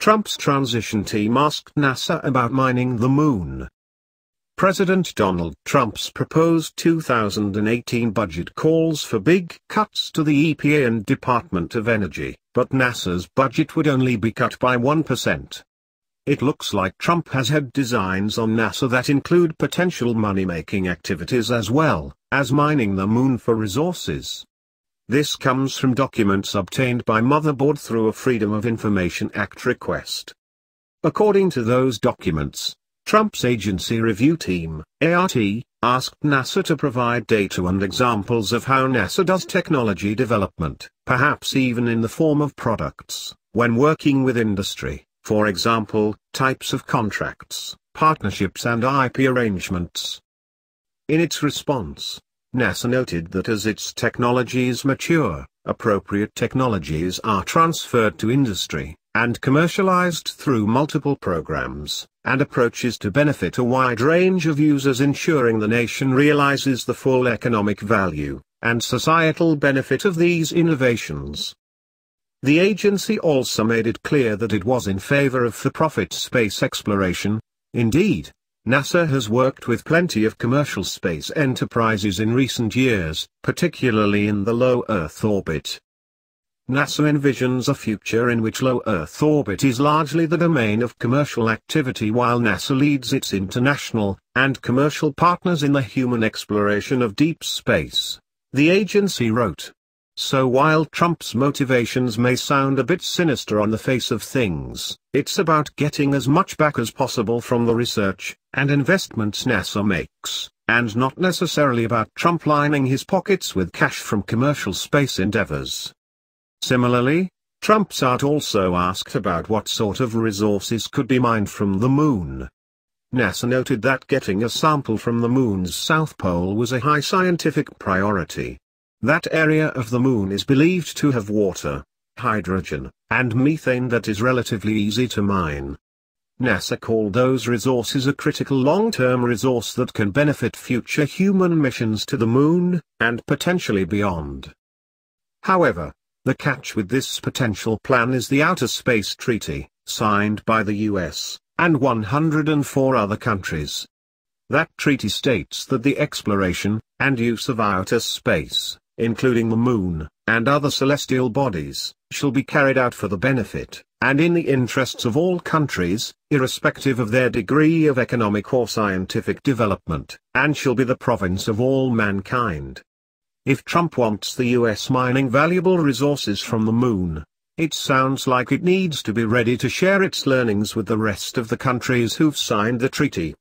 Trump's transition team asked NASA about mining the moon. President Donald Trump's proposed 2018 budget calls for big cuts to the EPA and Department of Energy, but NASA's budget would only be cut by 1%. It looks like Trump has had designs on NASA that include potential money-making activities as well as mining the moon for resources. This comes from documents obtained by Motherboard through a Freedom of Information Act request. According to those documents, Trump's agency review team, ART, asked NASA to provide data and examples of how NASA does technology development, perhaps even in the form of products, when working with industry, for example, types of contracts, partnerships and IP arrangements. In its response, NASA noted that as its technologies mature, appropriate technologies are transferred to industry, and commercialized through multiple programs and approaches to benefit a wide range of users, ensuring the nation realizes the full economic value and societal benefit of these innovations. The agency also made it clear that it was in favor of for-profit space exploration. Indeed, NASA has worked with plenty of commercial space enterprises in recent years, particularly in the low Earth orbit. NASA envisions a future in which low Earth orbit is largely the domain of commercial activity, while NASA leads its international and commercial partners in the human exploration of deep space, the agency wrote. So while Trump's motivations may sound a bit sinister on the face of things, it's about getting as much back as possible from the research and investments NASA makes, and not necessarily about Trump lining his pockets with cash from commercial space endeavors. Similarly, Trump's art also asked about what sort of resources could be mined from the moon. NASA noted that getting a sample from the moon's south pole was a high scientific priority. That area of the moon is believed to have water, hydrogen, and methane that is relatively easy to mine. NASA called those resources a critical long-term resource that can benefit future human missions to the moon, and potentially beyond. However, the catch with this potential plan is the Outer Space Treaty, signed by the US and 104 other countries. That treaty states that the exploration and use of outer space, including the moon and other celestial bodies, shall be carried out for the benefit and in the interests of all countries, irrespective of their degree of economic or scientific development, and shall be the province of all mankind. If Trump wants the US mining valuable resources from the moon, it sounds like it needs to be ready to share its learnings with the rest of the countries who've signed the treaty.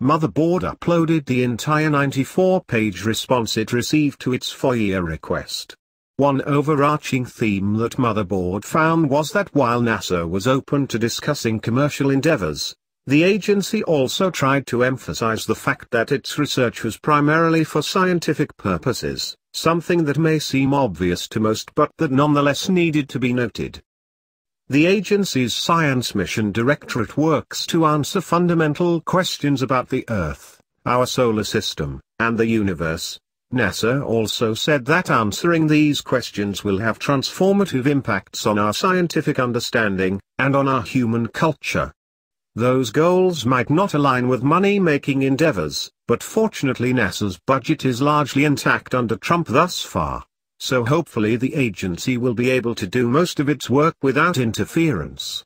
Motherboard uploaded the entire 94-page response it received to its FOIA request. One overarching theme that Motherboard found was that while NASA was open to discussing commercial endeavors, the agency also tried to emphasize the fact that its research was primarily for scientific purposes, something that may seem obvious to most but that nonetheless needed to be noted. The agency's Science Mission Directorate works to answer fundamental questions about the Earth, our solar system, and the universe. NASA also said that answering these questions will have transformative impacts on our scientific understanding, and on our human culture. Those goals might not align with money-making endeavors, but fortunately NASA's budget is largely intact under Trump thus far, so hopefully the agency will be able to do most of its work without interference.